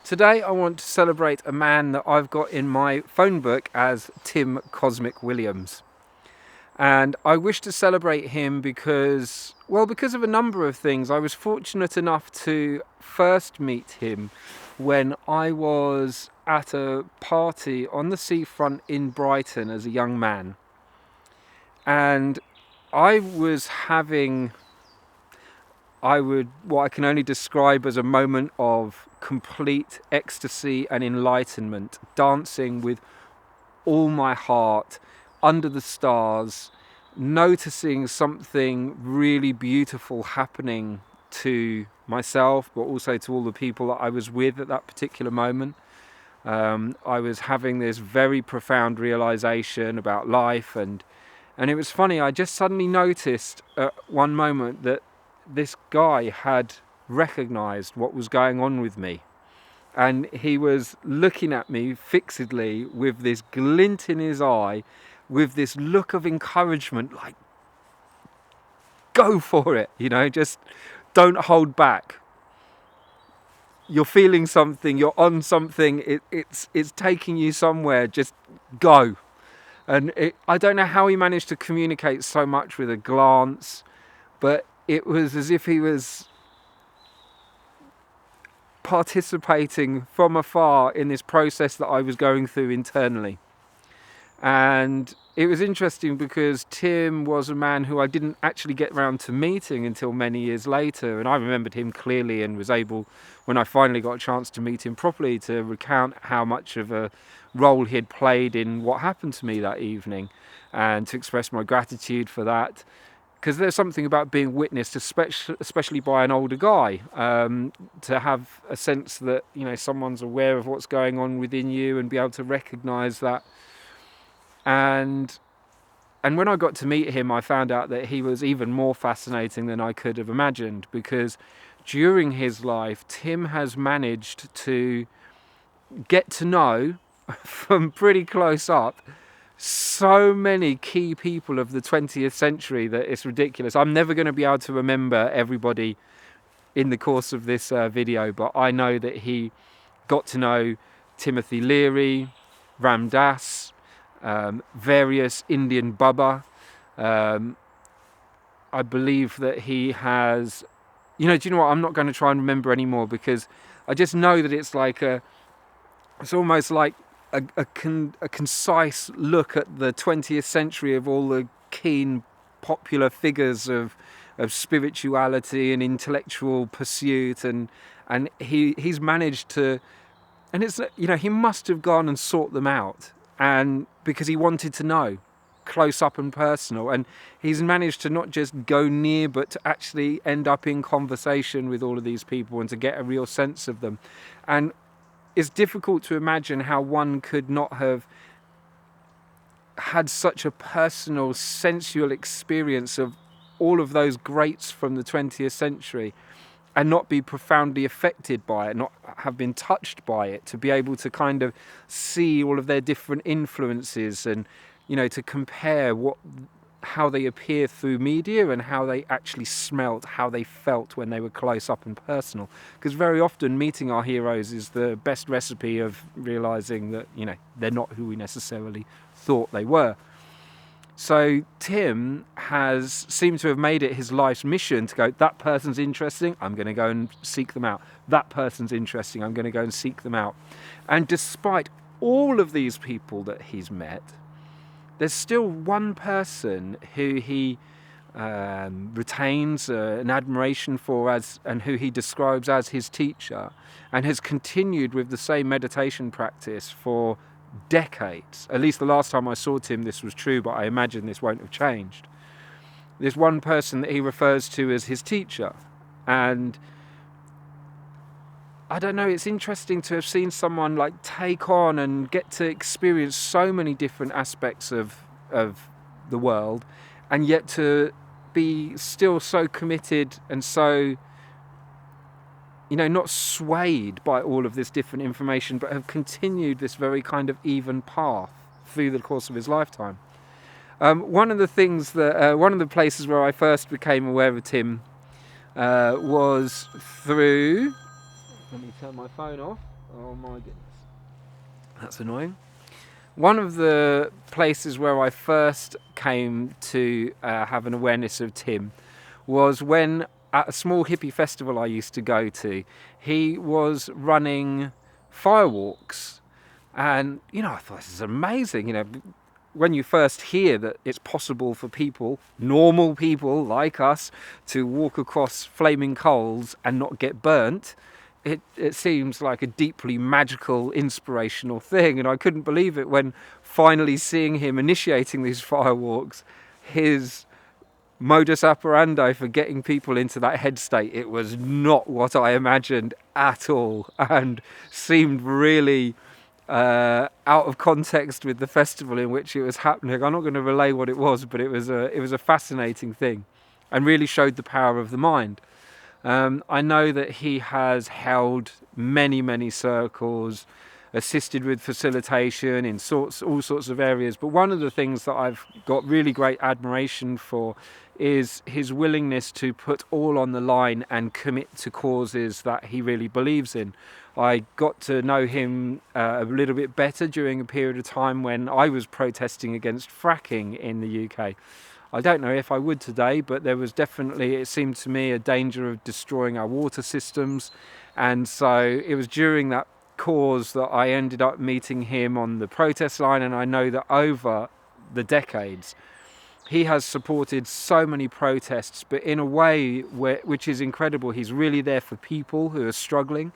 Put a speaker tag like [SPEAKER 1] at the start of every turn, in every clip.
[SPEAKER 1] Today I want to celebrate a man that I've got in my phone book as Tim Cosmic Williams. And I wish to celebrate him because of a number of things. I was fortunate enough to first meet him when I was at a party on the seafront in Brighton as a young man. And I was having what I can only describe as a moment of complete ecstasy and enlightenment, dancing with all my heart under the stars, noticing something really beautiful happening to myself, but also to all the people that I was with at that particular moment. I was having this very profound realization about life, and it was funny. I just suddenly noticed at one moment that this guy had recognized what was going on with me, and he was looking at me fixedly with this glint in his eye, with this look of encouragement, like, go for it, just don't hold back. You're feeling something, you're on something, it's taking you somewhere, just go. And I don't know how he managed to communicate so much with a glance, but it was as if he was participating from afar in this process that I was going through internally. And it was interesting because Tim was a man who I didn't actually get around to meeting until many years later, and I remembered him clearly and was able, when I finally got a chance to meet him properly, to recount how much of a role he had played in what happened to me that evening, and to express my gratitude for that. Because there's something about being witnessed, especially by an older guy, to have a sense that someone's aware of what's going on within you and be able to recognise that. And when I got to meet him, I found out that he was even more fascinating than I could have imagined, because during his life, Tim has managed to get to know, from pretty close up, so many key people of the 20th century that it's ridiculous. I'm never going to be able to remember everybody in the course of this video, but I know that he got to know Timothy Leary, Ram Dass, various Indian Baba. I believe that he has, do you know what? I'm not going to try and remember anymore, because I just know that it's almost like a concise look at the 20th century of all the keen popular figures of spirituality and intellectual pursuit, and he's managed to, and it's, he must have gone and sought them out, and because he wanted to know, close up and personal, and he's managed to not just go near, but to actually end up in conversation with all of these people and to get a real sense of them. And it's difficult to imagine how one could not have had such a personal, sensual experience of all of those greats from the 20th century and not be profoundly affected by it, not have been touched by it, to be able to kind of see all of their different influences and, to compare how they appear through media and how they actually smelt, how they felt when they were close up and personal. Because very often meeting our heroes is the best recipe of realising that, they're not who we necessarily thought they were. So Tim has seemed to have made it his life's mission to go, that person's interesting, I'm going to go and seek them out. That person's interesting, I'm going to go and seek them out. And despite all of these people that he's met, there's still one person who he retains an admiration for and who he describes as his teacher, and has continued with the same meditation practice for decades. At least the last time I saw Tim, this was true, but I imagine this won't have changed. There's one person that he refers to as his teacher, and I don't know, it's interesting to have seen someone take on and get to experience so many different aspects of the world, and yet to be still so committed and so, not swayed by all of this different information, but have continued this very kind of even path through the course of his lifetime. One of the places where I first became aware of Tim was through, let me turn my phone off. Oh my goodness. That's annoying. One of the places where I first came to have an awareness of Tim was when at a small hippie festival I used to go to, he was running firewalks. And, I thought, this is amazing. When you first hear that it's possible for people, normal people like us, to walk across flaming coals and not get burnt, it seems like a deeply magical, inspirational thing. And I couldn't believe it when finally seeing him initiating these firewalks, his modus operandi for getting people into that head state, it was not what I imagined at all, and seemed really out of context with the festival in which it was happening. I'm not going to relay what it was, but it was a fascinating thing, and really showed the power of the mind. I know that he has held many circles, assisted with facilitation in all sorts of areas. But one of the things that I've got really great admiration for is his willingness to put all on the line and commit to causes that he really believes in. I got to know him a little bit better during a period of time when I was protesting against fracking in the UK. I don't know if I would today, but there was definitely, it seemed to me, a danger of destroying our water systems. And so it was during that cause that I ended up meeting him on the protest line. And I know that over the decades, he has supported so many protests, but in a way which is incredible. He's really there for people who are struggling,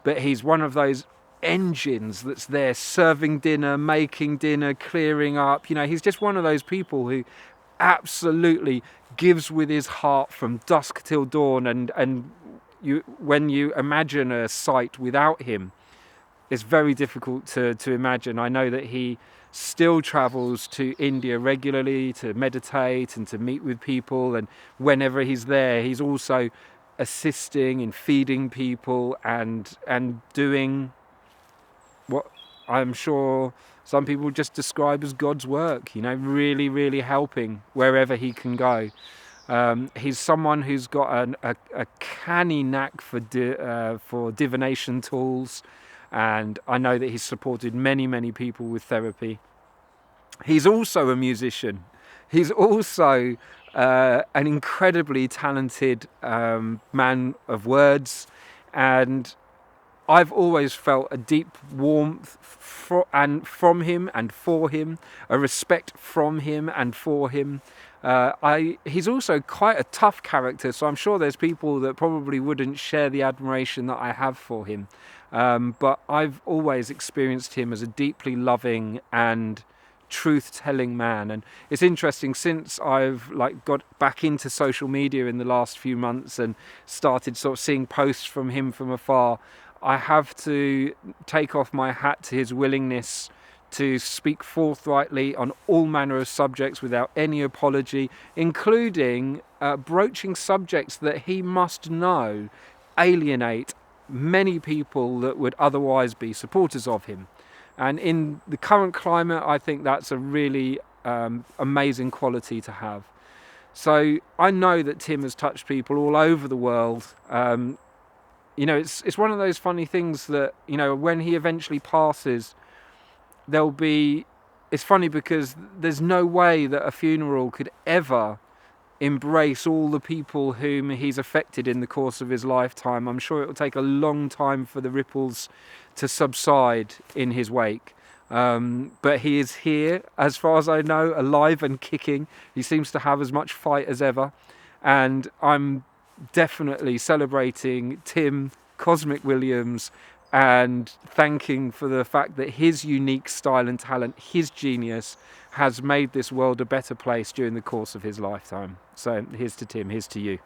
[SPEAKER 1] but he's one of those engines that's there serving dinner, making dinner, clearing up. He's just one of those people who absolutely gives with his heart from dusk till dawn, and when you imagine a sight without him, it's very difficult to imagine. I know that he still travels to India regularly to meditate and to meet with people, and whenever he's there, he's also assisting in feeding people and doing what I'm sure some people just describe as God's work, really helping wherever he can go. He's someone who's got a canny knack for divination tools, and I know that he's supported many people with therapy. He's also a musician. He's also an incredibly talented man of words, and I've always felt a deep warmth from him and for him, a respect from him and for him. He's also quite a tough character, so I'm sure there's people that probably wouldn't share the admiration that I have for him. But I've always experienced him as a deeply loving and truth-telling man. And it's interesting, since I've got back into social media in the last few months and started sort of seeing posts from him from afar, I have to take off my hat to his willingness to speak forthrightly on all manner of subjects without any apology, including broaching subjects that he must know alienate many people that would otherwise be supporters of him. And in the current climate, I think that's a really amazing quality to have. So I know that Tim has touched people all over the world. It's one of those funny things that, when he eventually passes, it's funny because there's no way that a funeral could ever embrace all the people whom he's affected in the course of his lifetime. I'm sure it will take a long time for the ripples to subside in his wake. But he is here, as far as I know, alive and kicking. He seems to have as much fight as ever. And I'm definitely celebrating Tim Cosmic Williams and thanking for the fact that his unique style and talent, his genius, has made this world a better place during the course of his lifetime. So here's to Tim, here's to you.